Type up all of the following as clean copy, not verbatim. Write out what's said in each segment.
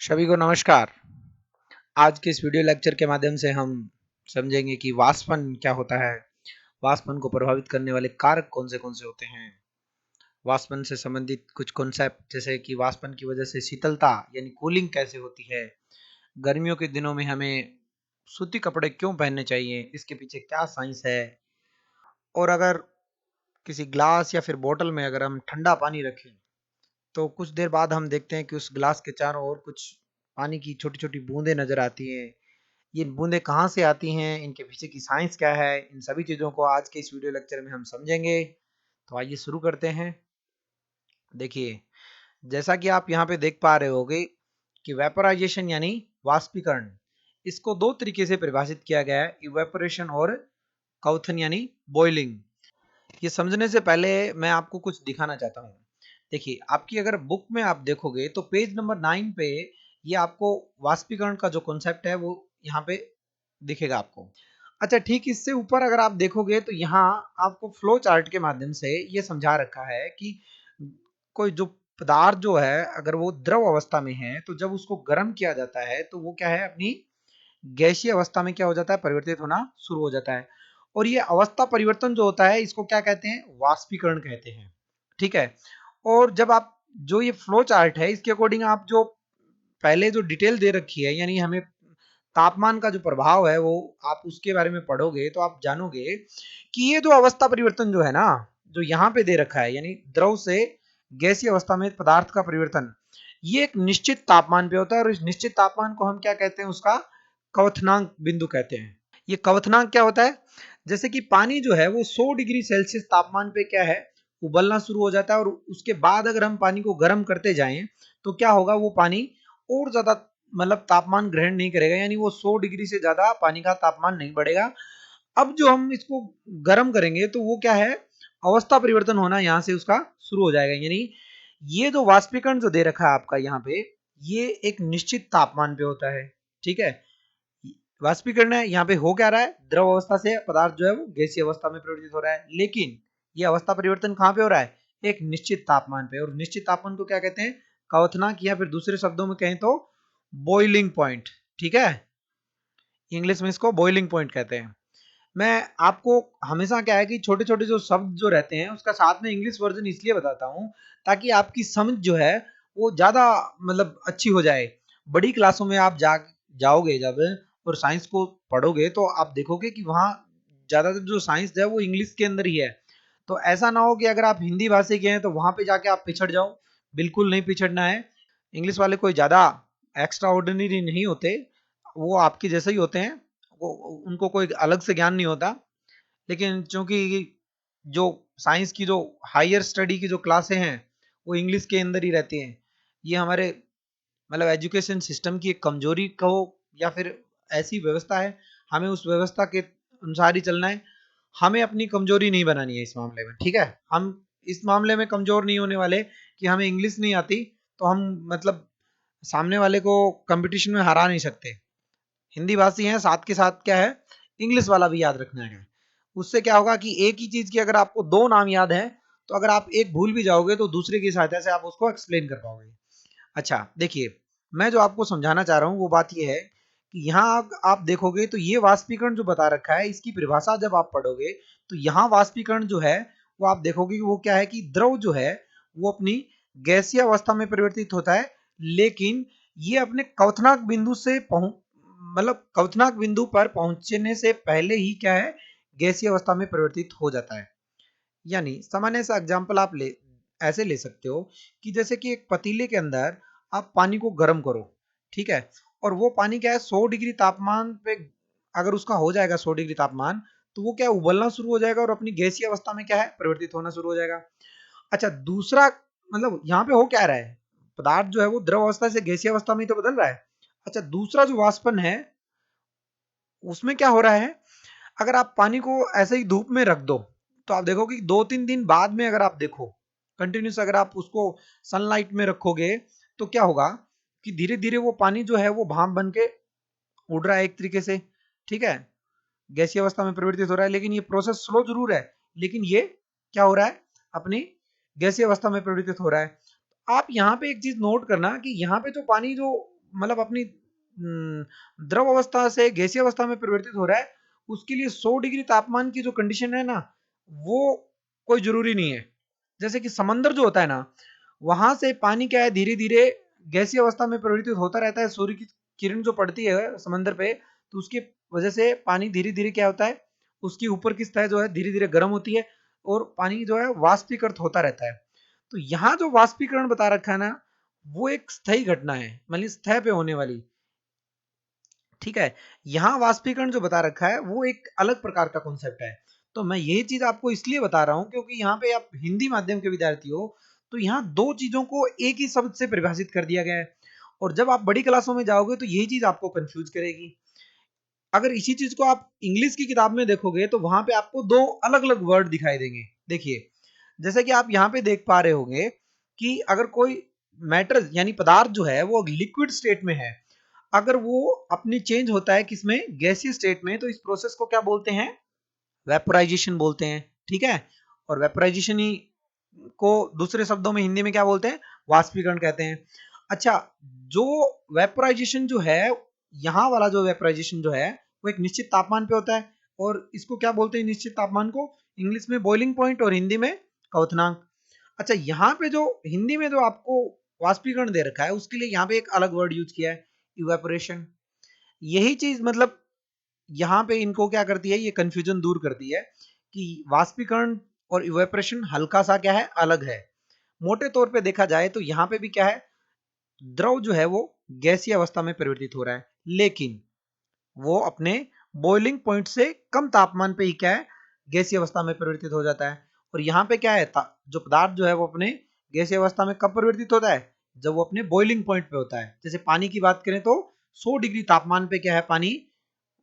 सभी को नमस्कार। आज के इस वीडियो लेक्चर के माध्यम से हम समझेंगे कि वाष्पन क्या होता है, वाष्पन को प्रभावित करने वाले कारक कौन से होते हैं, वाष्पन से संबंधित कुछ कॉन्सेप्ट जैसे कि वाष्पन की वजह से शीतलता यानी कूलिंग कैसे होती है, गर्मियों के दिनों में हमें सूती कपड़े क्यों पहनने चाहिए, इसके पीछे क्या साइंस है, और अगर किसी ग्लास या फिर बोतल में अगर हम ठंडा पानी रखें तो कुछ देर बाद हम देखते हैं कि उस ग्लास के चारों ओर कुछ पानी की छोटी-छोटी बूंदें नज़र आती हैं। ये बूंदें कहाँ से आती हैं, इनके पीछे की साइंस क्या है, इन सभी चीज़ों को आज के इस वीडियो लेक्चर में हम समझेंगे। तो आइए शुरू करते हैं। देखिए, जैसा कि आप यहाँ पे देख पा रहे होंगे कि वेपोराइजेशन यानी वाष्पीकरण, इसको दो तरीके से परिभाषित किया गया है, इवेपोरेशन और क्वथन यानी बॉइलिंग। ये समझने से पहले मैं आपको कुछ दिखाना चाहता हूँ। देखिए, आपकी अगर बुक में आप देखोगे तो पेज नंबर 9 पे ये आपको वाष्पीकरण का जो कॉन्सेप्ट है वो यहाँ पे दिखेगा आपको। अच्छा, ठीक इससे ऊपर अगर आप देखोगे तो यहाँ आपको फ्लो चार्ट के माध्यम से ये समझा रखा है कि कोई जो पदार्थ जो है अगर वो द्रव अवस्था में है तो जब उसको गर्म किया जाता है तो वो क्या है, अपनी गैसीय अवस्था में क्या हो जाता है, परिवर्तित होना शुरू हो जाता है। और ये अवस्था परिवर्तन जो होता है इसको क्या कहते हैं, वाष्पीकरण कहते हैं। ठीक है। और जब आप जो ये फ्लो चार्ट है इसके अकॉर्डिंग आप जो पहले जो डिटेल दे रखी है यानी हमें तापमान का जो प्रभाव है वो आप उसके बारे में पढ़ोगे तो आप जानोगे कि ये जो अवस्था परिवर्तन जो है ना, जो यहाँ पे दे रखा है यानी द्रव से गैसीय अवस्था में पदार्थ का परिवर्तन, ये एक निश्चित तापमान पे होता है और इस निश्चित तापमान को हम क्या कहते हैं, उसका क्वथनांक बिंदु कहते हैं। ये क्वथनांक क्या होता है, जैसे कि पानी जो है वो 100 डिग्री सेल्सियस तापमान पे क्या है, उबलना शुरू हो जाता है और उसके बाद अगर हम पानी को गर्म करते जाएं तो क्या होगा, वो पानी और ज्यादा मतलब तापमान ग्रहण नहीं करेगा, यानी वो 100 डिग्री से ज्यादा पानी का तापमान नहीं बढ़ेगा। अब जो हम इसको गर्म करेंगे तो वो क्या है, अवस्था परिवर्तन होना यहाँ से उसका शुरू हो जाएगा। यानी ये जो वाष्पीकरण जो दे रखा है आपका यहाँ पे, ये एक निश्चित तापमान पे होता है। ठीक है। वाष्पीकरण है, यहाँ पे हो क्या रहा है, द्रव अवस्था से पदार्थ जो है वो गैसीय अवस्था में परिवर्तित हो रहा है, लेकिन ये अवस्था परिवर्तन कहाँ पे हो रहा है, एक निश्चित तापमान पे। और निश्चित तापमान को क्या कहते हैं, क्वथनांक, या फिर दूसरे शब्दों में कहें तो बॉइलिंग पॉइंट। ठीक है, इंग्लिश में इसको बॉइलिंग पॉइंट कहते हैं। मैं आपको हमेशा क्या है कि छोटे छोटे जो शब्द जो रहते हैं उसका साथ में इंग्लिश वर्जन इसलिए बताता हूँ ताकि आपकी समझ जो है वो ज्यादा मतलब अच्छी हो जाए। बड़ी क्लासों में आप जाओगे जब और साइंस को पढ़ोगे तो आप देखोगे कि वहाँ ज्यादातर जो साइंस है वो इंग्लिश के अंदर ही है। तो ऐसा ना हो कि अगर आप हिंदी भाषी के हैं तो वहां पे जाके आप पिछड़ जाओ, बिल्कुल नहीं पिछड़ना है। इंग्लिश वाले कोई ज्यादा एक्स्ट्रा ऑर्डिनरी नहीं होते, वो आपके जैसे ही होते हैं, वो उनको कोई अलग से ज्ञान नहीं होता। लेकिन चूंकि जो साइंस की जो हायर स्टडी की जो क्लासें हैं वो इंग्लिश के अंदर ही रहती हैं, ये हमारे मतलब एजुकेशन सिस्टम की एक कमजोरी कहो या फिर ऐसी व्यवस्था है, हमें उस व्यवस्था के अनुसार ही चलना है। हमें अपनी कमजोरी नहीं बनानी है इस मामले में। ठीक है, हम इस मामले में कमजोर नहीं होने वाले कि हमें इंग्लिश नहीं आती तो हम मतलब सामने वाले को कंपटीशन में हरा नहीं सकते। हिंदी भाषी हैं, साथ के साथ क्या है, इंग्लिश वाला भी याद रखना है। उससे क्या होगा कि एक ही चीज की अगर आपको दो नाम याद है तो अगर आप एक भूल भी जाओगे तो दूसरे की सहायता से आप उसको एक्सप्लेन कर पाओगे। अच्छा देखिए, मैं जो आपको समझाना चाह रहा हूँ वो बात ये है कि यहाँ आप देखोगे तो ये वाष्पीकरण जो बता रखा है इसकी परिभाषा जब आप पढ़ोगे तो यहाँ वाष्पीकरण जो है वो आप देखोगे कि वो क्या है कि द्रव जो है वो अपनी गैसीय अवस्था में परिवर्तित होता है, लेकिन ये अपने क्वथनांक बिंदु से मतलब क्वथनांक बिंदु पर पहुंचने से पहले ही क्या है, गैसीय अवस्था में परिवर्तित हो जाता है। यानी सामान्य सा एग्जांपल आप ले ऐसे ले सकते हो कि जैसे कि एक पतीले के अंदर आप पानी को गर्म करो, ठीक है, और वो पानी क्या है 100 डिग्री तापमान पे अगर उसका हो जाएगा 100 डिग्री तापमान, तो वो क्या है, उबलना शुरू हो जाएगा और अपनी गैसीय अवस्था में क्या है, परिवर्तित होना शुरू हो जाएगा। अच्छा दूसरा मतलब यहाँ पे हो क्या रहा है, पदार्थ जो है वो द्रव अवस्था से गैसीय अवस्था में तो बदल रहा है। अच्छा दूसरा जो वाष्पन है उसमें क्या हो रहा है, अगर आप पानी को ऐसे ही धूप में रख दो तो आप देखोगे कि 2-3 दिन बाद में अगर आप देखो कंटिन्यूस अगर आप उसको सनलाइट में रखोगे तो क्या होगा कि धीरे धीरे वो पानी जो है वो भाप बन के उड़ रहा है एक तरीके से। ठीक है, गैसीय अवस्था में परिवर्तित हो रहा है, लेकिन ये प्रोसेस स्लो जरूर है, लेकिन ये क्या हो रहा है, अपनी गैसीय अवस्था में परिवर्तित हो रहा है। आप यहाँ पे एक चीज नोट करना कि यहाँ पे जो पानी जो मतलब अपनी द्रव अवस्था से गैसीय अवस्था में परिवर्तित हो रहा है, उसके लिए 100 डिग्री तापमान की जो कंडीशन है ना, वो कोई जरूरी नहीं है। जैसे कि समंदर जो होता है ना, वहां से पानी क्या है धीरे धीरे गैसीय अवस्था में परिवर्तित होता रहता है। सूर्य की किरण जो पड़ती है समंदर पे, तो उसकी वजह से पानी धीरे धीरे क्या होता है, उसकी ऊपर की सतह जो है धीरे धीरे गर्म होती है और पानी जो है वाष्पीकृत होता रहता है। तो यहाँ जो वाष्पीकरण बता रखा है ना, वो एक स्थायी घटना है, मतलब सतह पे होने वाली। ठीक है, यहाँ वाष्पीकरण जो बता रखा है वो एक अलग प्रकार का कॉन्सेप्ट है। तो मैं ये चीज आपको इसलिए बता रहा हूं क्योंकि यहाँ पे आप हिंदी माध्यम के विद्यार्थी हो, तो यहाँ दो चीजों को एक ही शब्द से परिभाषित कर दिया गया है, और जब आप बड़ी क्लासों में जाओगे तो यही चीज आपको कंफ्यूज करेगी। अगर इसी चीज को आप इंग्लिश की किताब में देखोगे तो वहां पे आपको दो अलग अलग वर्ड दिखाई देंगे। देखिए, जैसे कि आप यहाँ पे देख पा रहे होंगे कि अगर कोई मैटर यानी पदार्थ जो है वो लिक्विड स्टेट में है, अगर वो अपनी चेंज होता है किसमें, गैसीय स्टेट में, तो इस प्रोसेस को क्या बोलते हैं, वेपोराइजेशन बोलते हैं। ठीक है, और वेपोराइजेशन ही को दूसरे शब्दों में हिंदी में क्या बोलते हैं, वाष्पीकरण कहते हैं। अच्छा, जो वेपोराइजेशन जो है, यहाँ वाला जो वेपोराइजेशन जो है वो एक निश्चित तापमान पे होता है, और इसको क्या बोलते हैं निश्चित तापमान को, इंग्लिश में बॉइलिंग पॉइंट और हिंदी में क्वथनांक। अच्छा, यहाँ पे जो हिंदी में जो आपको वाष्पीकरण दे रखा है उसके लिए यहाँ पे एक अलग वर्ड यूज किया है, इवेपोरेशन। यही चीज मतलब यहाँ पे इनको क्या करती है, ये कंफ्यूजन दूर करती है कि वाष्पीकरण और इवेपोरेशन हल्का सा क्या है, अलग है। मोटे तौर पे देखा जाए तो यहाँ पे भी क्या है, द्रव जो है वो गैसीय अवस्था में परिवर्तित हो रहा है, लेकिन वो अपने बॉइलिंग पॉइंट से कम तापमान पे ही क्या है, गैसीय अवस्था में परिवर्तित हो जाता है। और यहाँ पे क्या है, जो पदार्थ जो है वो अपने गैसीय अवस्था में कब परिवर्तित होता है, जब वो अपने बॉइलिंग पॉइंट पे होता है। जैसे पानी की बात करें तो 100 डिग्री तापमान पे क्या है, पानी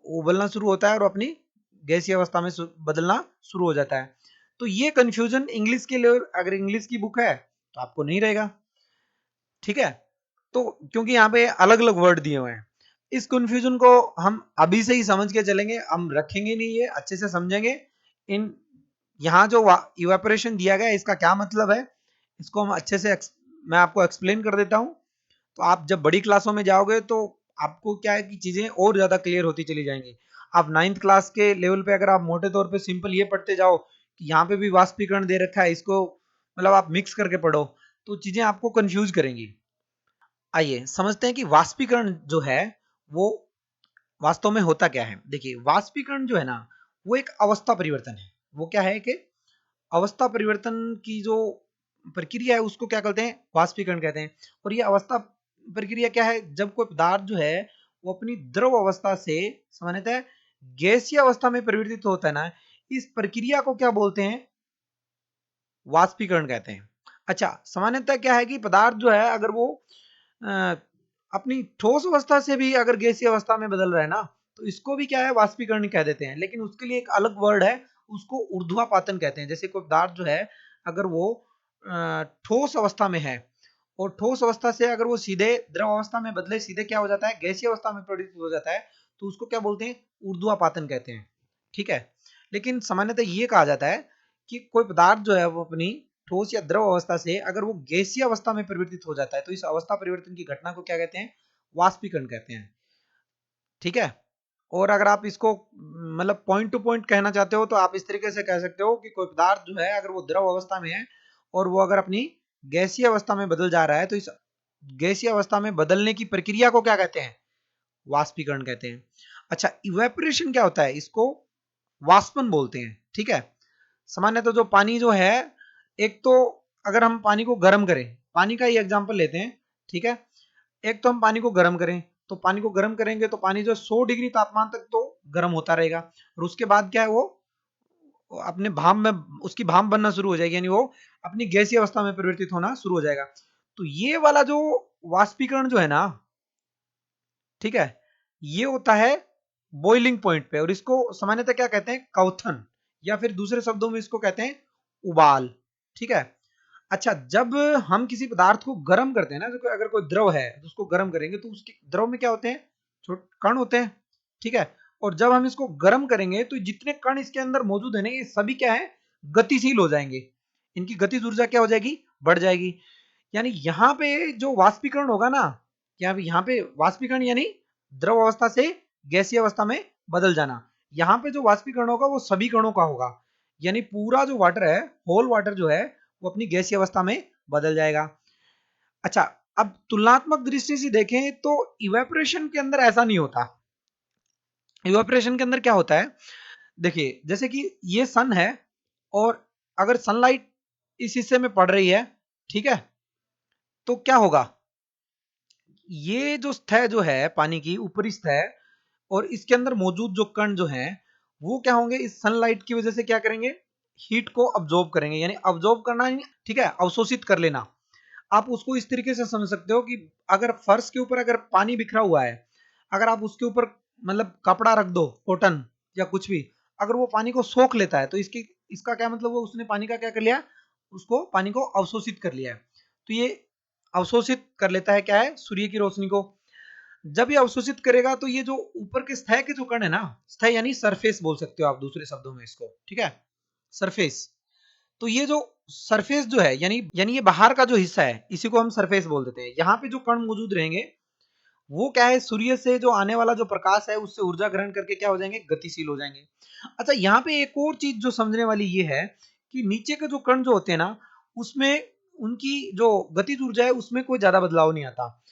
उबलना शुरू होता है और अपनी गैसीय अवस्था में बदलना शुरू हो जाता है। तो ये कंफ्यूजन इंग्लिश के लिए, अगर इंग्लिश की बुक है तो आपको नहीं रहेगा। ठीक है, तो क्योंकि यहाँ पे अलग अलग वर्ड दिए हुए हैं, इस कंफ्यूजन को हम अभी से ही समझ के चलेंगे, हम रखेंगे नहीं, ये अच्छे से समझेंगे। इन यहाँ जो इवेपोरेशन दिया गया है इसका क्या मतलब है, इसको हम अच्छे से मैं आपको एक्सप्लेन कर देता हूँ। तो आप जब बड़ी क्लासों में जाओगे तो आपको क्या है कि चीजें और ज्यादा क्लियर होती चली जाएंगी। आप 9th क्लास के लेवल पे अगर आप मोटे तौर पे सिंपल ये पढ़ते जाओ कि यहाँ पे भी वाष्पीकरण दे रखा है, इसको मतलब आप मिक्स करके पढ़ो, तो चीजें आपको कंफ्यूज करेंगी। आइए समझते हैं कि वाष्पीकरण जो है वो वास्तव में होता क्या है। देखिए, वाष्पीकरण जो है ना, वो एक अवस्था परिवर्तन है। वो क्या है कि अवस्था परिवर्तन की जो प्रक्रिया है उसको क्या कहते हैं, वाष्पीकरण कहते हैं। और ये अवस्था प्रक्रिया क्या है, जब कोई पदार्थ जो है वो अपनी द्रव अवस्था से सामान्यतः गैसीय अवस्था में परिवर्तित होता है ना, इस प्रक्रिया को क्या बोलते हैं, वाष्पीकरण कहते हैं। अच्छा, सामान्यतः क्या है कि पदार्थ जो है अगर वो अ, अपनी ठोस अवस्था से भी अगर गैसीय अवस्था में बदल रहा है ना, तो इसको भी क्या है, वाष्पीकरण कह देते हैं। लेकिन उसके लिए एक अलग वर्ड है, उसको ऊर्ध्वापातन कहते हैं। जैसे कोई पदार्थ जो है अगर वो ठोस अवस्था में है, और ठोस अवस्था से अगर वो सीधे द्रव अवस्था में बदले, सीधे क्या हो जाता है, गैसीय अवस्था में परिवर्तित हो जाता है, तो उसको क्या बोलते हैं, ऊर्ध्वापातन कहते हैं। ठीक है, लेकिन सामान्यतः ये कहा जाता है कि कोई पदार्थ जो है वो अपनी ठोस या द्रव अवस्था से अगर वो गैसीय अवस्था में परिवर्तित हो जाता है, तो इस अवस्था परिवर्तन की घटना को क्या कहते हैं, वाष्पीकरण कहते हैं। ठीक है, और अगर आप इसको मतलब पॉइंट टू पॉइंट कहना चाहते हो तो आप इस तरीके से कह सकते हो कि कोई पदार्थ जो है अगर वो द्रव अवस्था में है और वो अगर अपनी गैसीय अवस्था में बदल जा रहा है, तो इस गैसीय अवस्था में बदलने की प्रक्रिया को क्या कहते हैं, वाष्पीकरण कहते हैं। अच्छा, इवेपोरेशन क्या होता है, इसको वाष्पन बोलते हैं। ठीक है, सामान्यतः जो पानी जो है, एक तो अगर हम पानी को गर्म करें, पानी का ही एग्जांपल लेते हैं। ठीक है, एक तो हम पानी को गर्म करें, तो पानी को गर्म करेंगे तो पानी जो 100 डिग्री तापमान तक तो गर्म होता रहेगा, और उसके बाद क्या है, वो अपने भाप में उसकी भाप बनना शुरू हो जाएगी, यानी वो अपनी गैसीय अवस्था में परिवर्तित होना शुरू हो जाएगा। तो ये वाला जो वाष्पीकरण जो है ना, ठीक है, ये होता है बॉइलिंग पॉइंट पे, और इसको सामान्यतः क्या कहते हैं, क्वथन, या फिर दूसरे शब्दों में इसको कहते हैं उबाल। ठीक है, अच्छा, जब हम किसी पदार्थ को गर्म करते हैं ना, जो अगर कोई द्रव है तो उसको गर्म करेंगे तो उसके द्रव में क्या होते हैं, छोटे कण होते हैं। ठीक है, और जब हम इसको गर्म करेंगे तो जितने कण इसके अंदर मौजूद है ना, ये सभी क्या है, गतिशील हो जाएंगे, इनकी गतिज ऊर्जा क्या हो जाएगी, बढ़ जाएगी। यानी यहाँ पे जो वाष्पीकरण होगा ना, क्या यहाँ पे वाष्पीकरण यानी द्रव अवस्था से गैसीय अवस्था में बदल जाना। यहाँ पे जो वाष्पीकरण होगा वो सभी कणों का होगा, यानी पूरा जो वाटर है, होल वाटर जो है वो अपनी गैसीय अवस्था में बदल जाएगा। अच्छा, अब तुलनात्मक दृष्टि से देखें तो इवेपोरेशन के अंदर ऐसा नहीं होता। इवेपोरेशन के अंदर क्या होता है, देखिए जैसे कि ये सन है और अगर सनलाइट इस हिस्से में पड़ रही है, ठीक है, तो क्या होगा, ये जो सतह जो है पानी की ऊपरी सतह और इसके अंदर मौजूद जो कण जो हैं वो क्या होंगे, इस सनलाइट की वजह से क्या करेंगे, हीट को अब्जॉर्ब करेंगे, यानी अब्जॉर्ब करना, ठीक है, अवशोषित कर लेना। आप उसको इस तरीके से समझ सकते हो कि अगर फर्श के ऊपर अगर पानी बिखरा हुआ है, अगर आप उसके ऊपर मतलब कपड़ा रख दो, कॉटन या कुछ भी, अगर वो पानी को सोख लेता है तो इसका क्या मतलब, वो उसने पानी का क्या कर लिया, उसको पानी को अवशोषित कर लिया है। तो ये अवशोषित कर लेता है क्या है, सूर्य की रोशनी को। जब ये अवशोषित करेगा तो ये जो ऊपर के सतह के जो कण है ना, सतह यानी सरफेस बोल सकते हो आप दूसरे शब्दों में इसको, ठीक है, सरफेस। तो ये जो सरफेस जो है यानी ये बाहर का जो हिस्सा है इसी को हम सरफेस बोल देते हैं। यहाँ पे जो कण मौजूद रहेंगे वो क्या है, सूर्य से जो आने वाला जो प्रकाश है उससे ऊर्जा ग्रहण करके क्या हो जाएंगे, गतिशील हो जाएंगे। अच्छा, यहाँ पे एक और चीज जो समझने वाली ये है कि नीचे के जो कण जो होते हैं ना, उसमें उनकी जो गतिज ऊर्जा है उसमें कोई ज्यादा बदलाव नहीं आता।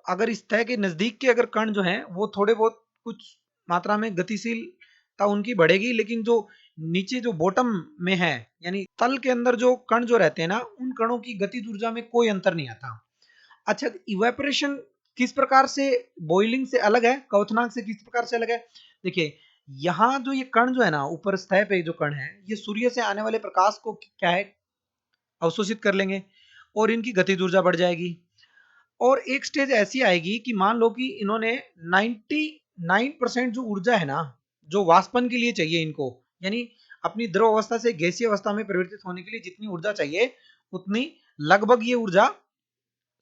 अगर इस तह के नजदीक के अगर कण जो हैं वो थोड़े बहुत कुछ मात्रा में गतिशीलता उनकी बढ़ेगी, लेकिन जो नीचे जो बॉटम में है यानी तल के अंदर जो कण जो रहते हैं ना, उन कणों की गतिज ऊर्जा में कोई अंतर नहीं आता। अच्छा, इवेपोरेशन किस प्रकार से बॉइलिंग से अलग है, क्वथनांक से किस प्रकार से अलग है, देखिए यहाँ जो ये कण जो है ना, ऊपर सतह पे जो कण है, ये सूर्य से आने वाले प्रकाश को क्या है, अवशोषित कर लेंगे और इनकी गतिज ऊर्जा बढ़ जाएगी। और एक स्टेज ऐसी आएगी कि मान लो कि इन्होंने 99% जो ऊर्जा है ना, जो वाष्पन के लिए चाहिए इनको, यानी अपनी द्रव अवस्था से गैसीय अवस्था में परिवर्तित होने के लिए जितनी ऊर्जा चाहिए उतनी लगभग ये ऊर्जा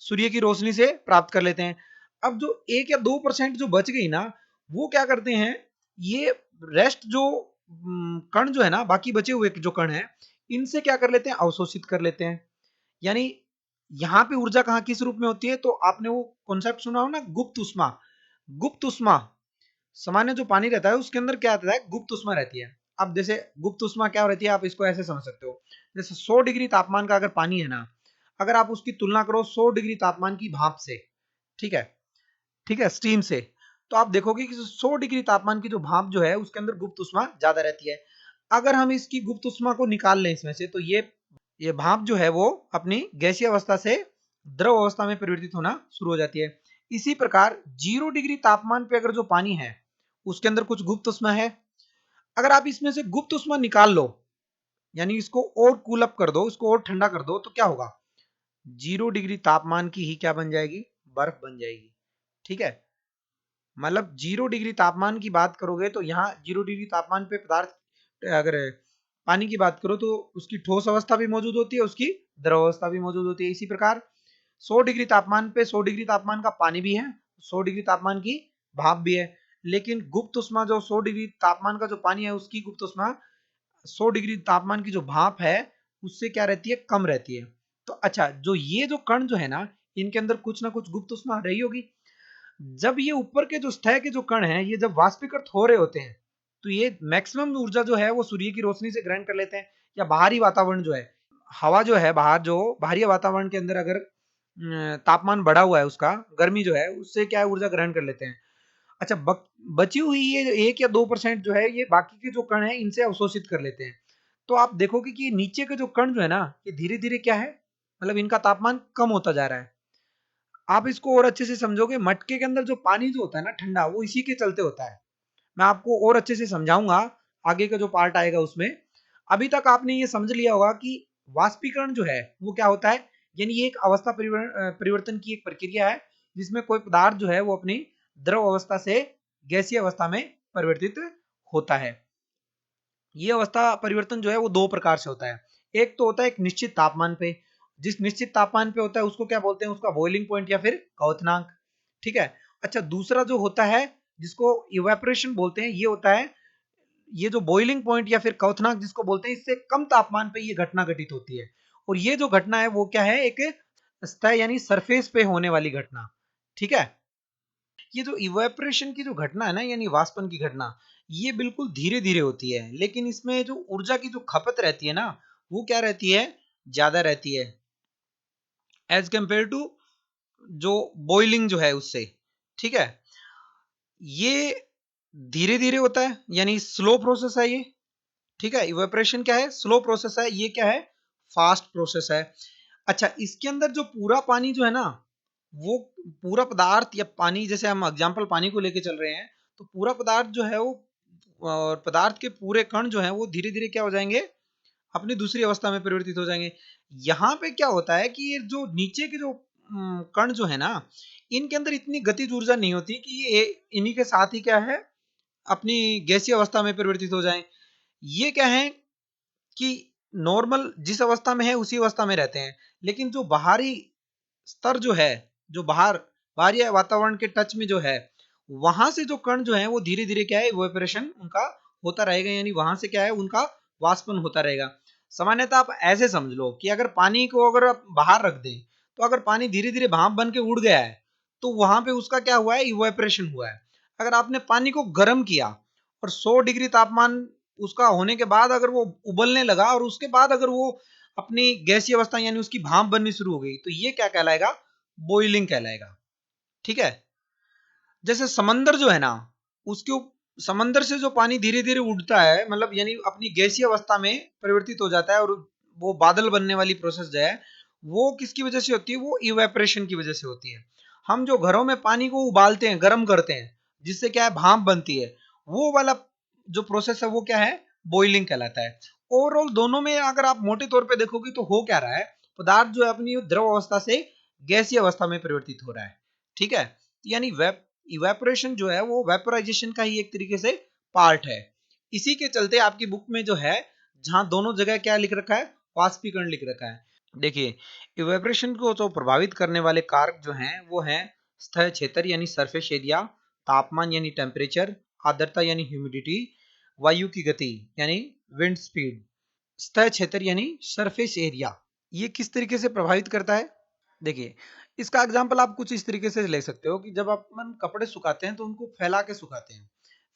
सूर्य की रोशनी से प्राप्त कर लेते हैं। अब जो 1 या 2% जो बच गई ना, वो क्या करते हैं, ये रेस्ट जो कण जो है ना, बाकी बचे हुए जो कण है, इनसे क्या कर लेते हैं, अवशोषित कर लेते हैं। यानी यहाँ पे ऊर्जा कहाँ किस रूप में होती है, तो आपने वो कॉन्सेप्ट सुना हो ना, गुप्त उष्मा। गुप्त उष्मा, सामान्य जो पानी रहता है उसके अंदर क्या आता है, गुप्त उष्मा रहती है। अब जैसे गुप्त उष्मा क्या रहती है, आप इसको ऐसे समझ सकते हो, जैसे 100 डिग्री तापमान का अगर पानी है ना, अगर आप उसकी तुलना करो 100 डिग्री तापमान की भाप से, ठीक है, ठीक है, स्टीम से, तो आप देखोगे कि 100 डिग्री तापमान की जो भाप जो है उसके अंदर गुप्त उष्मा ज्यादा रहती है। अगर हम इसकी गुप्त उष्मा को निकाल लें इसमें से, तो ये भाप जो है वो अपनी गैसीय अवस्था से द्रव अवस्था में परिवर्तित होना शुरू हो जाती है। इसी प्रकार 0 डिग्री तापमान पे अगर जो पानी है उसके अंदर कुछ गुप्त उष्मा है, अगर आप इसमें से गुप्त उष्मा निकाल लो, यानी इसको और कूल अप कर दो, इसको और ठंडा कर दो, तो क्या होगा, 0 डिग्री तापमान की ही क्या बन जाएगी, बर्फ बन जाएगी। ठीक है, मतलब 0 डिग्री तापमान की बात करोगे तो यहाँ 0 डिग्री तापमान पे पदार्थ, अगर पानी की बात करो तो उसकी ठोस अवस्था भी मौजूद होती है, उसकी द्रव अवस्था भी मौजूद होती है। इसी प्रकार 100 डिग्री तापमान पे 100 डिग्री तापमान का पानी भी है, 100 डिग्री तापमान की भाप भी है, लेकिन गुप्त उष्मा जो 100 डिग्री तापमान का जो पानी है उसकी गुप्त उष्मा 100 डिग्री तापमान की जो भाप है उससे क्या रहती है, कम रहती है। तो अच्छा, जो ये जो कण जो है ना, इनके अंदर कुछ ना कुछ गुप्त उष्मा रही होगी। जब ये ऊपर के जो सतह के जो कण हैं ये जब वाष्पीकृत हो रहे होते हैं, तो ये मैक्सिमम ऊर्जा जो है वो सूर्य की रोशनी से ग्रहण कर लेते हैं, या बाहरी वातावरण जो है, हवा जो है बाहर, जो बाहरी वातावरण के अंदर अगर तापमान बढ़ा हुआ है उसका, गर्मी जो है उससे क्या है, ऊर्जा ग्रहण कर लेते हैं। अच्छा, बची हुई ये 1 या 2% जो है ये बाकी के जो कण है इनसे अवशोषित कर लेते हैं। तो आप देखोगे कि नीचे के जो कण जो है ना, ये धीरे धीरे क्या है, मतलब इनका तापमान कम होता जा रहा है। आप इसको और अच्छे से समझोगे, मटके के अंदर जो पानी जो होता है ना ठंडा, वो इसी के चलते होता है। मैं आपको और अच्छे से समझाऊंगा आगे का जो पार्ट आएगा उसमें। अभी तक आपने ये समझ लिया होगा कि वाष्पीकरण जो है वो क्या होता है, यानी ये एक अवस्था परिवर्तन की एक प्रक्रिया है जिसमें कोई पदार्थ जो है वो अपनी द्रव अवस्था से गैसीय अवस्था में परिवर्तित होता है। ये अवस्था परिवर्तन जो है वो दो प्रकार से होता है। एक तो होता है एक निश्चित तापमान पे, जिस निश्चित तापमान पे होता है उसको क्या बोलते हैं, उसका बॉइलिंग पॉइंट या फिर क्वथनांक। ठीक है। अच्छा, दूसरा जो होता है जिसको इवेपोरेशन बोलते हैं, ये होता है, ये जो बॉइलिंग पॉइंट या फिर क्वथनांक जिसको बोलते हैं, इससे कम तापमान पे ये घटना घटित होती है। और ये जो घटना है वो क्या है, एक सतह यानी सरफेस पे होने वाली घटना, ठीक है। ये जो इवेपोरेशन की जो घटना है ना, यानी वाष्पन की घटना, ये बिल्कुल धीरे धीरे होती है, लेकिन इसमें जो ऊर्जा की जो खपत रहती है ना, वो क्या रहती है, ज्यादा रहती है एज कंपेयर टू जो बॉइलिंग जो है उससे। ठीक है, ये धीरे धीरे होता है, यानी स्लो प्रोसेस है ये। ठीक है, इवेपोरेशन क्या है, स्लो प्रोसेस है, ये क्या है, फास्ट प्रोसेस है। अच्छा, इसके अंदर जो पूरा पानी जो है ना, वो पूरा पदार्थ या पानी, जैसे हम एग्जांपल पानी को लेके चल रहे हैं, तो पूरा पदार्थ जो है वो, और पदार्थ के पूरे कण जो है वो धीरे धीरे क्या हो जाएंगे, अपनी दूसरी अवस्था में परिवर्तित हो जाएंगे। यहाँ पे क्या होता है कि ये जो नीचे के जो कण जो है ना, इनके अंदर इतनी गतिज ऊर्जा नहीं होती कि ये इन्हीं के साथ ही क्या है, अपनी गैसीय अवस्था में परिवर्तित हो जाएं। ये क्या है कि नॉर्मल जिस अवस्था में है उसी अवस्था में रहते हैं, लेकिन जो बाहरी स्तर जो है, जो बाहरी वातावरण के टच में जो है, वहां से जो कण जो है वो धीरे धीरे क्या है, इवेपोरेशन उनका होता रहेगा, यानी वहां से क्या है, उनका वाष्पन होता रहेगा। सामान्यतः आप ऐसे समझ लो कि अगर पानी को अगर आप बाहर रख दें, तो अगर पानी धीरे धीरे भाप बन के उड़ गया है, तो वहां पे उसका क्या हुआ है, इवेपोरेशन हुआ है। अगर आपने पानी को गर्म किया और 100 डिग्री तापमान उसका होने के बाद अगर वो उबलने लगा, और उसके बाद अगर वो अपनी गैसीय अवस्था यानी उसकी भाप बननी शुरू हो गई, तो ये क्या कहलाएगा, बॉइलिंग कहलाएगा। ठीक है, जैसे समंदर जो है ना, उसके समंदर से जो पानी धीरे धीरे उड़ता है, मतलब यानी अपनी गैसीय अवस्था में परिवर्तित हो जाता है, और वो बादल बनने वाली प्रोसेस जो है, वो किसकी वजह से होती है, वो इवेपोरेशन की वजह से होती है। हम जो घरों में पानी को उबालते हैं, गर्म करते हैं, जिससे क्या है, भाप बनती है, वो वाला जो प्रोसेस है वो क्या है, बॉइलिंग कहलाता है। ओवरऑल दोनों में अगर आप मोटे तौर पे देखोगे तो हो क्या रहा है, पदार्थ जो है अपनी द्रव अवस्था से गैसीय अवस्था में परिवर्तित हो रहा है। ठीक है, यानी इवेपोरेशन जो है वो वेपोराइजेशन का ही एक तरीके से पार्ट है। इसी के चलते आपकी बुक में जो है, जहां दोनों जगह क्या लिख रखा है, वाष्पीकरण लिख रखा है। देखिए, इवेपोरेशन को तो प्रभावित करने वाले कारक जो हैं वो हैं सतह क्षेत्र यानी सरफेस एरिया, तापमान यानी टेम्परेचर, आर्द्रता यानी ह्यूमिडिटी, वायु की गति यानी विंड स्पीड। सतह क्षेत्र यानी सरफेस एरिया, ये किस तरीके से प्रभावित करता है, देखिए, इसका एग्जाम्पल आप कुछ इस तरीके से ले सकते हो कि जब अपन कपड़े सुखाते हैं तो उनको फैला के सुखाते हैं।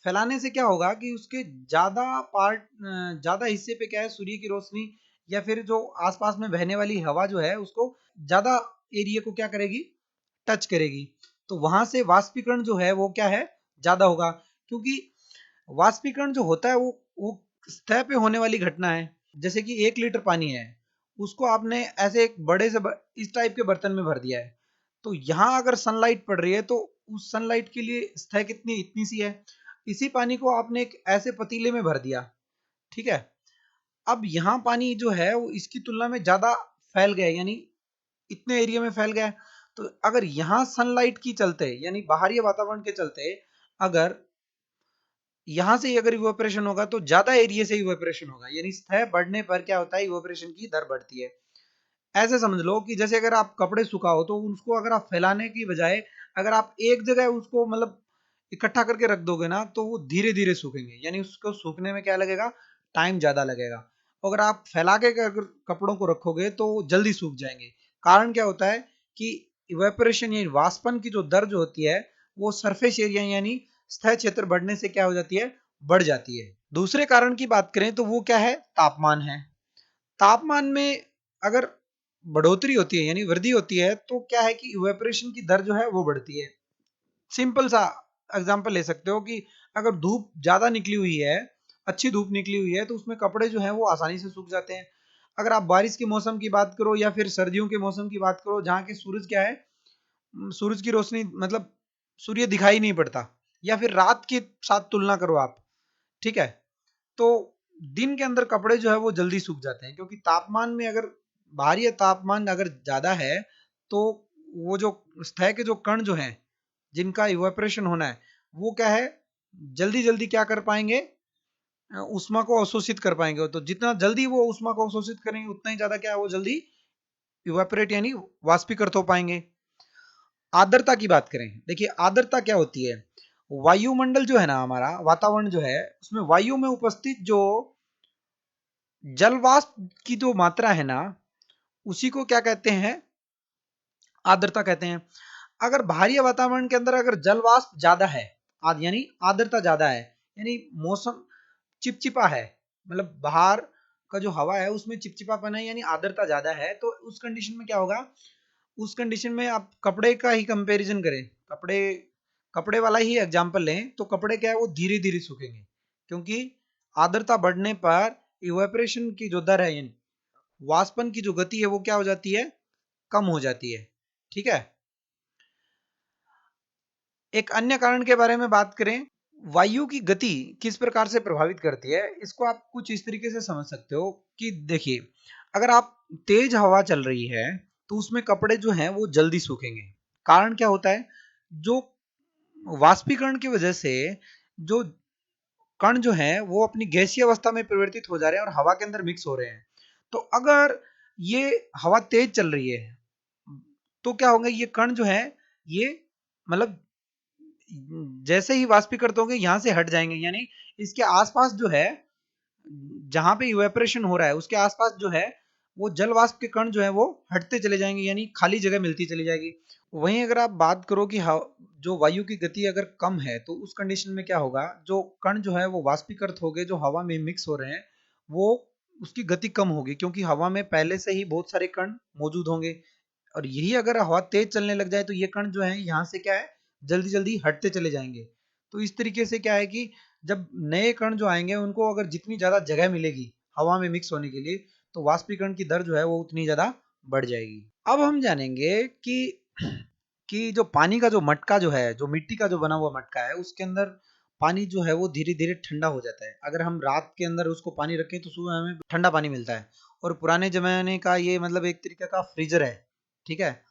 फैलाने से क्या होगा कि उसके ज्यादा पार्ट, ज्यादा हिस्से पे क्या है, सूर्य की रोशनी या फिर जो आसपास में बहने वाली हवा जो है उसको ज्यादा एरिया को क्या करेगी, टच करेगी। तो वहां से वाष्पीकरण जो है वो क्या है, ज्यादा होगा। क्योंकि वाष्पीकरण जो होता है वो सतह पे होने वाली घटना है। जैसे कि 1 लीटर पानी है, उसको आपने ऐसे एक बड़े से इस टाइप के बर्तन में भर दिया है, तो यहाँ अगर सनलाइट पड़ रही है तो उस सनलाइट के लिए सतह कितनी, इतनी सी है। इसी पानी को आपने एक ऐसे पतीले में भर दिया, ठीक है, अब यहाँ पानी जो है वो इसकी तुलना में ज्यादा फैल गया, यानी इतने एरिया में फैल गया है। तो अगर यहाँ सनलाइट की चलते, यानी बाहरी वातावरण के चलते, अगर यहां से अगर इवेपोरेशन होगा तो ज्यादा एरिया से इवेपोरेशन होगा, यानी सतह बढ़ने पर क्या होता है, इवेपोरेशन की दर बढ़ती है। ऐसे समझ लो कि जैसे अगर आप कपड़े सुखाओ तो उसको अगर आप फैलाने की बजाय अगर आप एक जगह उसको मतलब इकट्ठा करके रख दोगे ना, तो वो धीरे धीरे सूखेंगे, यानी उसको सूखने में क्या लगेगा, टाइम ज्यादा लगेगा। अगर आप फैला के अगर कपड़ों को रखोगे तो वो जल्दी सूख जाएंगे। कारण क्या होता है कि इवेपोरेशन यानी वाष्पन की जो दर जो होती है, वो सरफेस एरिया यानी सतह क्षेत्र बढ़ने से क्या हो जाती है, बढ़ जाती है। दूसरे कारण की बात करें तो वो क्या है, तापमान है। तापमान में अगर बढ़ोतरी होती है यानी वृद्धि होती है, तो क्या है कि इवेपोरेशन की दर जो है वो बढ़ती है। सिंपल सा एग्जांपल ले सकते हो कि अगर धूप ज्यादा निकली हुई है, अच्छी धूप निकली हुई है, तो उसमें कपड़े जो है वो आसानी से सूख जाते हैं। अगर आप बारिश के मौसम की बात करो या फिर सर्दियों के मौसम की बात करो, जहाँ के सूरज क्या है, सूरज की रोशनी मतलब सूर्य दिखाई नहीं पड़ता, या फिर रात के साथ तुलना करो आप, ठीक है, तो दिन के अंदर कपड़े जो है वो जल्दी सूख जाते हैं। क्योंकि तापमान में अगर बाहरी तापमान अगर ज्यादा है, तो वो जो सतह के जो कण जो हैं जिनका इवेपोरेशन होना है, वो क्या है, जल्दी जल्दी क्या कर पाएंगे, उष्मा को अवशोषित कर पाएंगे। तो जितना जल्दी वो उष्मा को अवशोषित करेंगे, उतना ही ज्यादा क्या है, वो जल्दी इवेपोरेट यानी वाष्पीकृत हो पाएंगे। आर्द्रता की बात करें, देखिए आर्द्रता क्या होती है, वायुमंडल जो है ना, हमारा वातावरण जो है, उसमें वायु में उपस्थित जो जल वाष्प की जो मात्रा है ना, उसी को क्या कहते हैं, आर्द्रता कहते हैं। अगर बाहरी वातावरण के अंदर अगर जल वाष्प ज्यादा है, यानी आर्द्रता ज्यादा है, यानी मौसम चिपचिपा है, मतलब बाहर का जो हवा है उसमें चिपचिपापन है यानी आर्द्रता ज्यादा है, तो उस कंडीशन में क्या होगा, उस कंडीशन में आप कपड़े का ही कंपैरिजन करें, कपड़े कपड़े वाला ही एग्जांपल लें, तो कपड़े क्या है वो धीरे धीरे सूखेंगे, क्योंकि आर्द्रता बढ़ने पर इवेपोरेशन की जो दर है, यानी वाष्पन की जो गति है वो क्या हो जाती है, कम हो जाती है। ठीक है। एक अन्य कारण के बारे में बात करें, वायु की गति किस प्रकार से प्रभावित करती है, इसको आप कुछ इस तरीके से समझ सकते हो कि देखिए, अगर आप तेज हवा चल रही है तो उसमें कपड़े जो हैं वो जल्दी सूखेंगे। कारण क्या होता है, जो वाष्पीकरण की वजह से जो कण जो है वो अपनी गैसीय अवस्था में परिवर्तित हो जा रहे हैं और हवा के अंदर मिक्स हो रहे हैं। तो अगर ये हवा तेज चल रही है तो क्या होगा, ये कण जो है ये मतलब जैसे ही वाष्पीकृत होंगे यहां से हट जाएंगे, यानी इसके आसपास जो है, जहां पे इवेपोरेशन हो रहा है उसके आसपास जो है वो जल वाष्प के कण जो है वो हटते चले जाएंगे, यानी खाली जगह मिलती चली जाएगी। वहीं अगर आप बात करो कि जो वायु की गति अगर कम है तो उस कंडीशन में क्या होगा, जो कण जो है वो वाष्पीकृत हो गए, जो हवा में मिक्स हो रहे हैं वो उसकी गति कम होगी, क्योंकि हवा में पहले से ही बहुत सारे कण मौजूद होंगे, और यही अगर हवा तेज चलने लग जाए तो ये कण जो है यहाँ से क्या है, जल्दी जल्दी हटते चले जाएंगे। तो इस तरीके से क्या है कि जब नए कण जो आएंगे उनको अगर जितनी ज्यादा जगह मिलेगी हवा में मिक्स होने के लिए, तो वाष्पीकरण की दर जो है वो उतनी ज्यादा बढ़ जाएगी। अब हम जानेंगे कि जो पानी का जो मटका जो है, जो मिट्टी का जो बना हुआ मटका है, उसके अंदर पानी जो है वो धीरे धीरे ठंडा हो जाता है। अगर हम रात के अंदर उसको पानी रखें तो सुबह हमें ठंडा पानी मिलता है, और पुराने जमाने का ये मतलब एक तरीके का फ्रीजर है। ठीक है।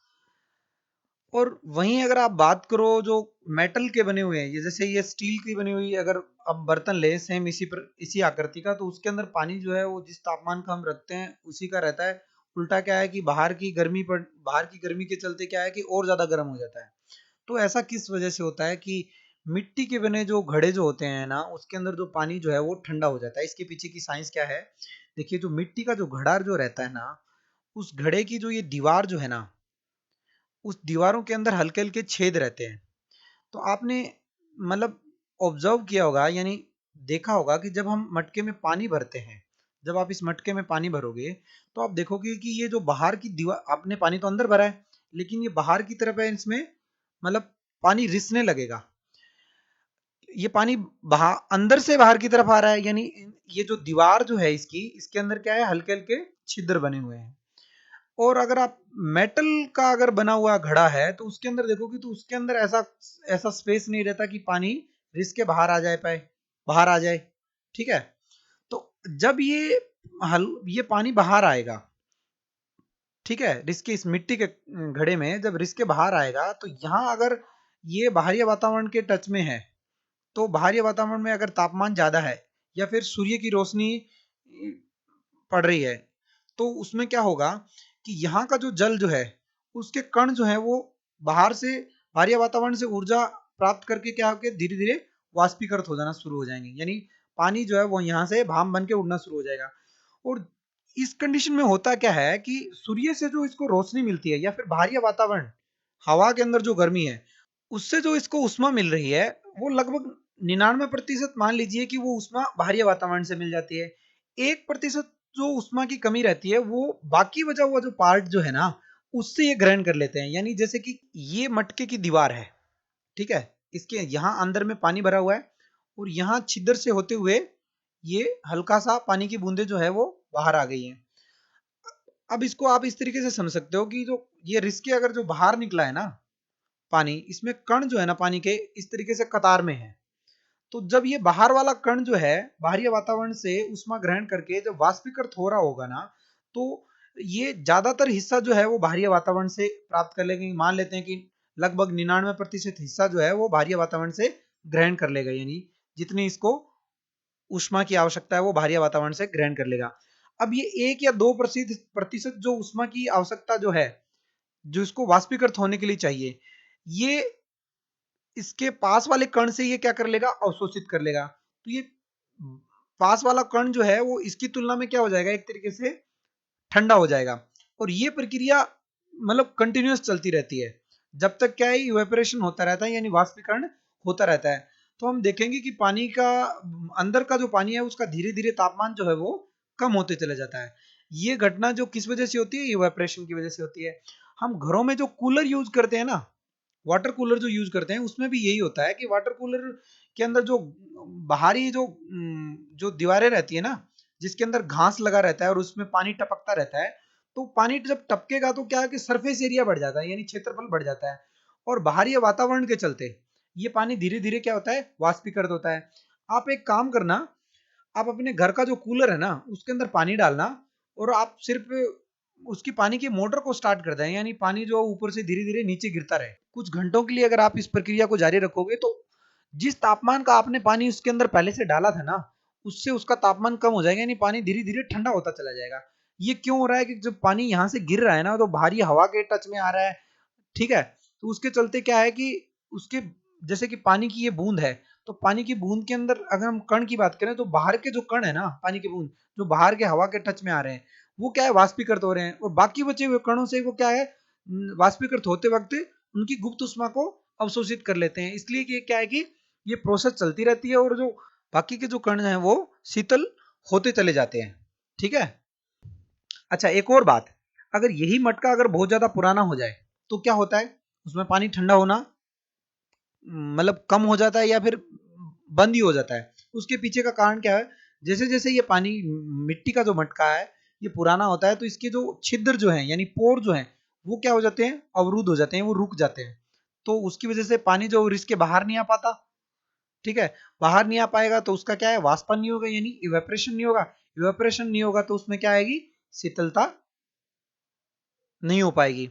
और वहीं अगर आप बात करो जो मेटल के बने हुए हैं, ये जैसे ये स्टील की बनी हुई अगर अब बर्तन ले सेम इसी आकृति का, तो उसके अंदर पानी जो है वो जिस तापमान का हम रखते हैं उसी का रहता है। उल्टा क्या है कि बाहर की गर्मी के चलते क्या है कि और ज्यादा गर्म हो जाता है। तो ऐसा किस वजह से होता है कि मिट्टी के बने जो घड़े जो होते हैं ना उसके अंदर जो पानी जो है वो ठंडा हो जाता है, इसके पीछे की साइंस क्या है। देखिए, जो मिट्टी का जो घड़ा जो रहता है ना, उस घड़े की जो ये दीवार जो है ना, उस दीवारों के अंदर हल्के हल्के छेद रहते हैं। तो आपने मतलब ऑब्जर्व किया होगा, यानी देखा होगा कि जब हम मटके में पानी भरते हैं, जब आप इस मटके में पानी भरोगे तो आप देखोगे कि ये जो बाहर की दीवार, आपने पानी तो अंदर भरा है लेकिन ये बाहर की तरफ है, इसमें मतलब पानी रिसने लगेगा। ये पानी अंदर से बाहर की तरफ आ रहा है, यानी ये जो दीवार जो है इसके अंदर क्या है, हल्के हल्के छिद्र बने हुए हैं। और अगर आप मेटल का अगर बना हुआ घड़ा है तो उसके अंदर देखोगे तो उसके अंदर ऐसा ऐसा स्पेस नहीं रहता कि पानी रिस के बाहर आ जाए। ठीक है। तो जब ये पानी बाहर आएगा, ठीक है, रिस के इस मिट्टी के घड़े में जब रिस के बाहर आएगा तो यहाँ अगर ये बाहरी वातावरण के टच में है, तो बाहरी वातावरण में अगर तापमान ज्यादा है या फिर सूर्य की रोशनी पड़ रही है, तो उसमें क्या होगा कि यहाँ का जो जल जो है उसके कण जो है वो बाहर से बाहरी वातावरण से ऊर्जा प्राप्त करके क्या होकर धीरे धीरे वाष्पीकृत हो जाना शुरू हो जाएंगे, यानी पानी जो है वो यहाँ से भाप बन के उड़ना शुरू हो जाएगा। और इस कंडीशन में होता क्या है कि सूर्य से जो इसको रोशनी मिलती है या फिर बाहरी वातावरण, हवा के अंदर जो गर्मी है उससे जो इसको उष्मा मिल रही है वो लगभग 99% मान लीजिए कि वो उष्मा बाहरी वातावरण से मिल जाती है। 1% जो उष्मा की कमी रहती है वो बाकी बचा हुआ जो पार्ट जो है ना उससे ये ग्रहण कर लेते हैं। यानी जैसे कि ये मटके की दीवार है, ठीक है, इसके यहाँ अंदर में पानी भरा हुआ है और यहाँ छिद्र से होते हुए ये हल्का सा पानी की बूंदे जो है वो बाहर आ गई हैं। अब इसको आप इस तरीके से समझ सकते हो कि जो ये रिस्के अगर जो बाहर निकला है ना पानी, इसमें कण जो है ना पानी के इस तरीके से कतार में है, तो जब ये बाहर वाला कण जो है बाहरी वातावरण से उष्मा ग्रहण करके जब वाष्पीकृत हो रहा होगा ना, तो ये ज्यादातर हिस्सा जो है वो बाहरी वातावरण से प्राप्त कर लेंगे। मान लेते हैं कि लगभग 99% हिस्सा जो है वो बाहरी वातावरण से ग्रहण कर लेगा, यानी जितनी इसको उष्मा की आवश्यकता है वो बाहरी वातावरण से ग्रहण कर लेगा। अब ये 1 या 2% जो उष्मा की आवश्यकता जो है, जो इसको वाष्पीकृत होने के लिए चाहिए, ये इसके पास वाले कण से ये क्या कर लेगा, अवशोषित कर लेगा। तो ये पास वाला कण जो है वो इसकी तुलना में क्या हो जाएगा, एक तरीके से ठंडा हो जाएगा। और ये प्रक्रिया मतलब कंटिन्यूअस चलती रहती है। जब तक क्या है इवेपोरेशन होता रहता है, यानी वाष्पीकरण होता रहता है। तो हम देखेंगे कि पानी का अंदर का जो पानी है उसका धीरे धीरे तापमान जो है वो कम होते चले जाता है। ये घटना जो किस वजह से होती है, इवेपोरेशन की वजह से होती है। हम घरों में जो कूलर यूज करते हैं ना, वाटर कूलर जो यूज करते हैं, उसमें भी यही होता है कि वाटर कूलर के अंदर जो बाहरी जो दीवारें रहती है ना, जिसके अंदर घास लगा रहता है और उसमें पानी टपकता रहता है, तो पानी जब टपकेगा तो क्या है कि सरफेस एरिया बढ़ जाता है, यानी क्षेत्रफल बढ़ जाता है। और बाहरी वातावरण के चलते ये पानी धीरे धीरे क्या होता है, वाष्पीकृत होता है। आप एक काम करना, आप अपने घर का जो कूलर है ना उसके अंदर पानी डालना, और आप सिर्फ उसकी पानी की मोटर को स्टार्ट कर दें, यानी पानी जो ऊपर से धीरे धीरे नीचे गिरता रहे। कुछ घंटों के लिए अगर आप इस प्रक्रिया को जारी रखोगे तो जिस तापमान का आपने पानी उसके अंदर पहले से डाला था ना, उससे उसका तापमान कम हो जाएगा, यानी पानी धीरे धीरे ठंडा होता चला जाएगा। ये क्यों हो रहा है कि जब पानी यहाँ से गिर रहा है ना तो भारी हवा के टच में आ रहा है, ठीक है, तो उसके चलते क्या है कि उसके, जैसे कि पानी की ये बूंद है, तो पानी की बूंद के अंदर अगर हम कण की बात करें तो बाहर के जो कण है ना, पानी की बूंद जो बाहर के हवा के टच में आ रहे हैं, वो क्या है वाष्पीकृत हो रहे हैं, और बाकी बचे हुए कणों से वो क्या है, वाष्पीकृत होते वक्त उनकी गुप्त उष्मा को अवशोषित कर लेते हैं। इसलिए कि क्या है कि ये प्रोसेस चलती रहती है और जो बाकी के जो कण हैं वो शीतल होते चले जाते हैं, ठीक है। अच्छा, एक और बात, अगर यही मटका अगर बहुत ज्यादा पुराना हो जाए तो क्या होता है, उसमें पानी ठंडा होना मतलब कम हो जाता है या फिर बंद ही हो जाता है। उसके पीछे का कारण क्या है, जैसे जैसे ये पानी, मिट्टी का जो मटका है ये पुराना होता है तो इसके जो छिद्र जो है यानी पोर जो है वो क्या हो जाते हैं, अवरुद्ध हो जाते हैं, वो रुक जाते हैं। तो उसकी वजह से पानी जो रिस के बाहर नहीं आ पाता, ठीक है। बाहर नहीं आ पाएगा तो उसका क्या है, वाष्पन नहीं होगा, यानी इवेपोरेशन नहीं होगा। इवेपोरेशन नहीं होगा तो उसमें क्या आएगी, शीतलता नहीं हो पाएगी।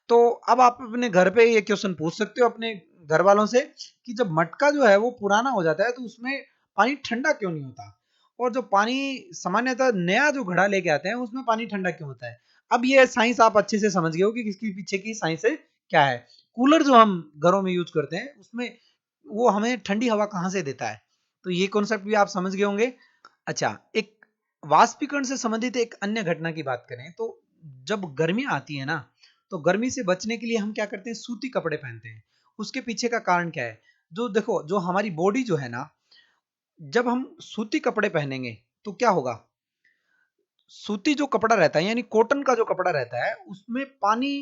तो अब आप अपने घर पे ये क्वेश्चन पूछ सकते हो अपने घर वालों से कि जब मटका जो है वो पुराना हो जाता है तो उसमें पानी ठंडा क्यों नहीं होता, और जो पानी सामान्यतः नया जो घड़ा लेके आते हैं उसमें पानी ठंडा क्यों होता है। अब ये साइंस आप अच्छे से समझ गए हो कि इसके पीछे की साइंस है क्या है। कूलर जो हम घरों में यूज करते हैं उसमें वो हमें ठंडी हवा कहाँ से देता है, तो ये कॉन्सेप्ट भी आप समझ गए होंगे। अच्छा, एक वाष्पीकरण से संबंधित एक अन्य घटना की बात करें तो जब गर्मी आती है ना, तो गर्मी से बचने के लिए हम क्या करते हैं, सूती कपड़े पहनते हैं। उसके पीछे का कारण क्या है, जो देखो जो हमारी बॉडी जो है ना, जब हम सूती कपड़े पहनेंगे तो क्या होगा, सूती जो कपड़ा रहता है यानी कॉटन का जो कपड़ा रहता है उसमें पानी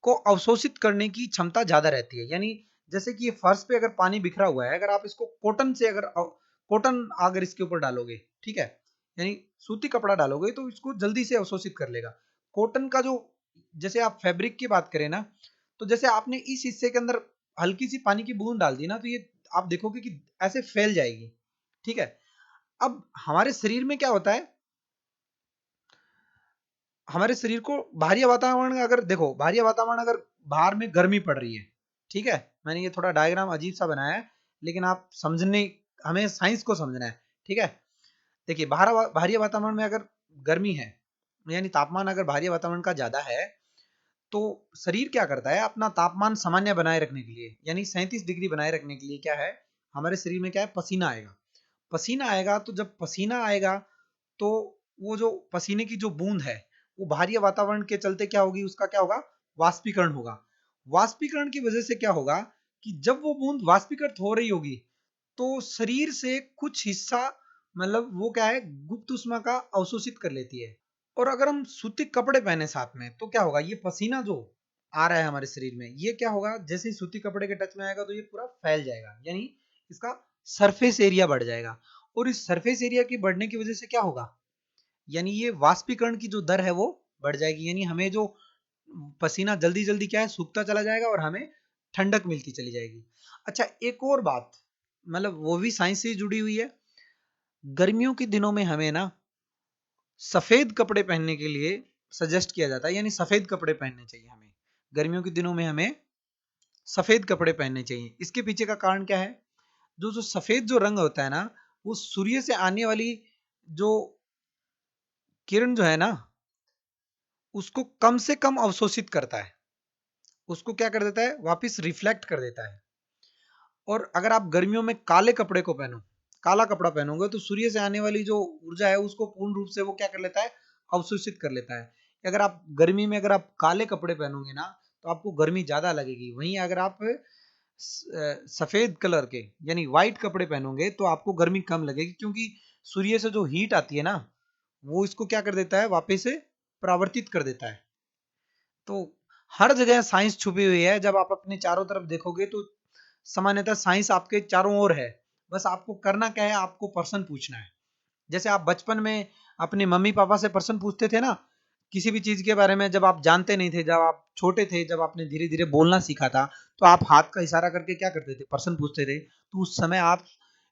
को अवशोषित करने की क्षमता ज्यादा रहती है। यानी जैसे कि ये फर्श पे अगर पानी बिखरा हुआ है, अगर आप इसको कॉटन से अगर कॉटन अगर इसके ऊपर डालोगे, ठीक है, यानी सूती कपड़ा डालोगे तो इसको जल्दी से अवशोषित कर लेगा। कॉटन का जो, जैसे आप फैब्रिक की बात करें ना, तो जैसे आपने इस हिस्से के अंदर हल्की सी पानी की बूंद डाल दी ना तो ये आप देखोगे कि ऐसे फैल जाएगी, ठीक है। अब हमारे शरीर में क्या होता है, हमारे शरीर को बाहरी वातावरण अगर देखो, बाहरी वातावरण अगर बाहर में गर्मी पड़ रही है, ठीक है, मैंने ये थोड़ा डायग्राम अजीब सा बनाया है लेकिन आप समझने, हमें साइंस को समझना है, ठीक है। देखिए बाहरी वातावरण में अगर गर्मी है, यानी तापमान अगर बाहरी वातावरण का ज्यादा है, तो शरीर क्या करता है, अपना तापमान सामान्य बनाए रखने के लिए यानी 37 डिग्री बनाए रखने के लिए क्या है, हमारे शरीर में क्या है, पसीना आएगा। पसीना आएगा तो जब पसीना आएगा तो वो जो पसीने की जो बूंद है वो बाहरी वातावरण के चलते क्या होगी, उसका क्या होगा, वाष्पीकरण होगा। वाष्पीकरण की वजह से क्या होगा कि जब वो बूंद वाष्पीकृत हो रही होगी तो शरीर से कुछ हिस्सा, मतलब वो क्या है, गुप्त ऊष्मा का अवशोषित कर लेती है। और अगर हम सूती कपड़े पहने साथ में तो क्या होगा, ये पसीना जो आ रहा है हमारे शरीर में ये क्या होगा, जैसे ही सूती कपड़े के टच में आएगा तो ये पूरा फैल जाएगा, यानी इसका सरफेस एरिया बढ़ जाएगा। और इस सरफेस एरिया की बढ़ने की वजह से क्या होगा, यानी ये वाष्पीकरण की जो दर है वो बढ़ जाएगी, यानी हमें जो पसीना जल्दी जल्दी क्या है सूखता चला जाएगा और हमें ठंडक मिलती चली जाएगी। अच्छा, एक और बात, मतलब वो भी साइंस से जुड़ी हुई है। गर्मियों के दिनों में हमें ना सफेद कपड़े पहनने के लिए सजेस्ट किया जाता है, यानी सफेद कपड़े पहनने चाहिए हमें। गर्मियों के दिनों में हमें सफेद कपड़े पहनने चाहिए। इसके पीछे का कारण क्या है, जो जो सफेद जो रंग होता है ना, वो सूर्य से आने वाली जो किरण जो है ना उसको कम से कम अवशोषित करता है, उसको क्या कर देता है, वापस रिफ्लेक्ट कर देता है। और अगर आप गर्मियों में काले कपड़े को पहनो, काला कपड़ा पहनोगे तो सूर्य से आने वाली जो ऊर्जा है उसको पूर्ण रूप से वो क्या कर लेता है, अवशोषित कर लेता है। अगर आप गर्मी में अगर आप काले कपड़े पहनोगे ना तो आपको गर्मी ज्यादा लगेगी। वहीं अगर आप सफेद कलर के यानी व्हाइट कपड़े पहनोगे तो आपको गर्मी कम लगेगी, क्योंकि सूर्य से जो हीट आती है ना, वो इसको क्या कर देता है, वापस से परावर्तित कर देता है। तो हर जगह साइंस छुपी हुई है। जब आप अपने चारों तरफ देखोगे तो सामान्यतः साइंस आपके चारों ओर है। बस आपको करना क्या है, आपको प्रश्न पूछना है। जैसे आप बचपन में अपने मम्मी पापा से प्रश्न पूछते थे ना, किसी भी चीज के बारे में, जब आप जानते नहीं थे, जब आप छोटे थे, जब आपने धीरे धीरे बोलना सीखा था, तो आप हाथ का इशारा करके क्या करते थे, प्रश्न पूछते थे। तो उस समय आप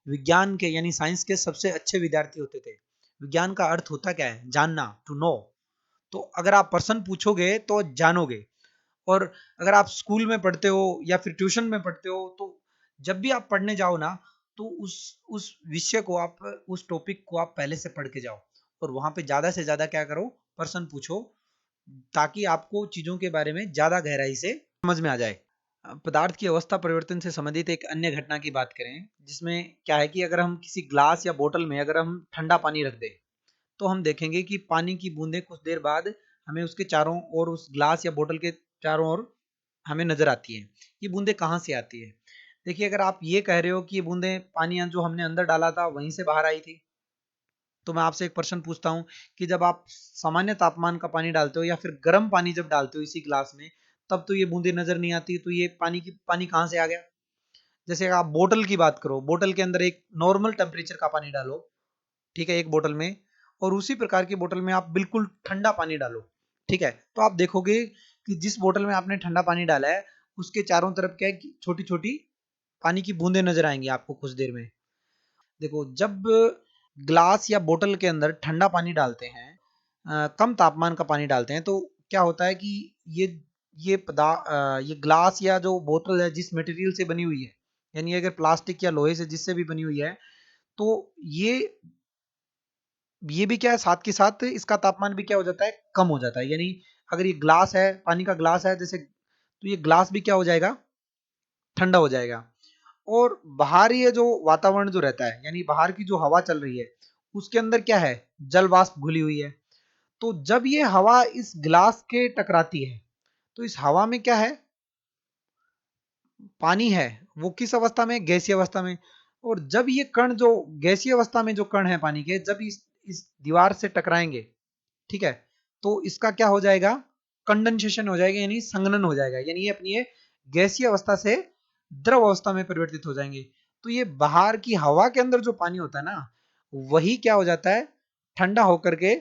विज्ञान के यानी साइंस के सबसे अच्छे विद्यार्थी होते थे। विज्ञान का अर्थ होता क्या है, जानना, टू नो। तो अगर आप प्रश्न पूछोगे तो जानोगे। और अगर आप स्कूल में पढ़ते हो या फिर ट्यूशन में पढ़ते हो, तो जब भी आप पढ़ने जाओ ना, तो उस विषय को आप, उस टॉपिक को आप पहले से पढ़ के जाओ, और वहां पे ज्यादा से ज्यादा क्या करो, प्रश्न पूछो, ताकि आपको चीजों के बारे में ज्यादा गहराई से समझ में आ जाए। पदार्थ की अवस्था परिवर्तन से संबंधित एक अन्य घटना की बात करें, जिसमें क्या है कि अगर हम किसी ग्लास या बोतल में अगर हम ठंडा पानी रख दें, तो हम देखेंगे कि पानी की बूंदें कुछ देर बाद हमें उसके चारों ओर, उस ग्लास या बोतल के चारों ओर हमें नजर आती है। ये बूंदें कहाँ से आती है? देखिए, अगर आप ये कह रहे हो कि ये बूंदें पानी जो हमने अंदर डाला था वहीं से बाहर आई थी, तो मैं आपसे एक प्रश्न पूछता हूँ कि जब आप सामान्य तापमान का पानी डालते हो या फिर गर्म पानी जब डालते हो इसी ग्लास में, तब तो ये बूंदें नजर नहीं आती, तो ये पानी कहाँ से आ गया? जैसे आप बोतल की बात करो, बोतल के अंदर एक नॉर्मल टेम्परेचर का पानी डालो, ठीक है, एक बोतल में, और उसी प्रकार की बोतल में आप बिल्कुल ठंडा पानी डालो, ठीक है, तो आप देखोगे कि जिस बोतल में आपने ठंडा पानी डाला है, उसके चारों तरफ क्या है, छोटी छोटी पानी की बूंदें नजर आएंगी आपको कुछ देर में। देखो, जब ग्लास या बोतल के अंदर ठंडा पानी डालते हैं, कम तापमान का पानी डालते हैं, तो क्या होता है कि ये ये ग्लास या जो बोतल है जिस मटेरियल से बनी हुई है, यानी अगर प्लास्टिक या लोहे से जिससे भी बनी हुई है, तो ये ये भी क्या है, साथ के साथ इसका तापमान भी क्या हो जाता है, कम हो जाता है। यानी अगर ये ग्लास है, पानी का ग्लास है जैसे, तो ये ग्लास भी क्या हो जाएगा, ठंडा हो जाएगा। और बाहर ये जो वातावरण जो रहता है, यानी बाहर की जो हवा चल रही है, उसके अंदर क्या है, जल वाष्प घुली हुई है। तो जब ये हवा इस ग्लास के टकराती है, तो इस हवा में क्या है, पानी है। वो किस अवस्था में, गैसीय अवस्था में। और जब ये कण जो गैसीय अवस्था में जो कण है पानी के, जब इस दीवार से टकराएंगे, ठीक है, तो इसका क्या हो जाएगा, कंडेंसेशन हो जाएगा, यानी संघनन हो जाएगा, यानी ये अपनी ये गैसीय अवस्था से द्रव अवस्था में परिवर्तित हो जाएंगे। तो ये बाहर की हवा के अंदर जो पानी होता है ना, वही क्या हो जाता है, ठंडा होकर के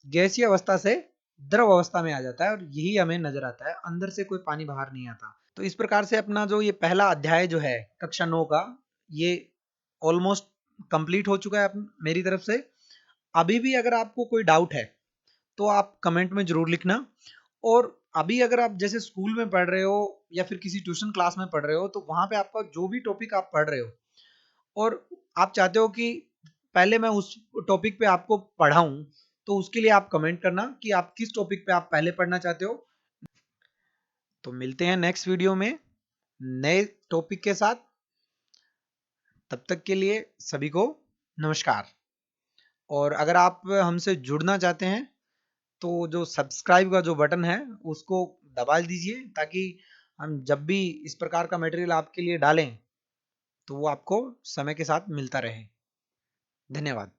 गैसीय अवस्था से द्रव अवस्था में आ जाता है, और यही हमें नजर आता है, अंदर से कोई पानी बाहर नहीं आता। तो इस प्रकार से अपना जो ये पहला अध्याय जो है कक्षा 9 का, ये ऑलमोस्ट कंप्लीट हो चुका है मेरी तरफ से। अभी भी अगर आपको कोई डाउट है तो आप कमेंट में जरूर लिखना। और अभी अगर आप जैसे स्कूल में पढ़ रहे हो या फिर किसी ट्यूशन क्लास में पढ़ रहे हो, तो वहां पे आपका जो भी टॉपिक आप पढ़ रहे हो, और आप चाहते हो कि पहले मैं उस टॉपिक पे आपको पढ़ाऊं, तो उसके लिए आप कमेंट करना कि आप किस टॉपिक पे आप पहले पढ़ना चाहते हो। तो मिलते हैं नेक्स्ट वीडियो में नए टॉपिक के साथ। तब तक के लिए सभी को नमस्कार। और अगर आप हमसे जुड़ना चाहते हैं, तो जो सब्सक्राइब का जो बटन है उसको दबा दीजिए, ताकि हम जब भी इस प्रकार का मटेरियल आपके लिए डालें, तो वो आपको समय के साथ मिलता रहे। धन्यवाद।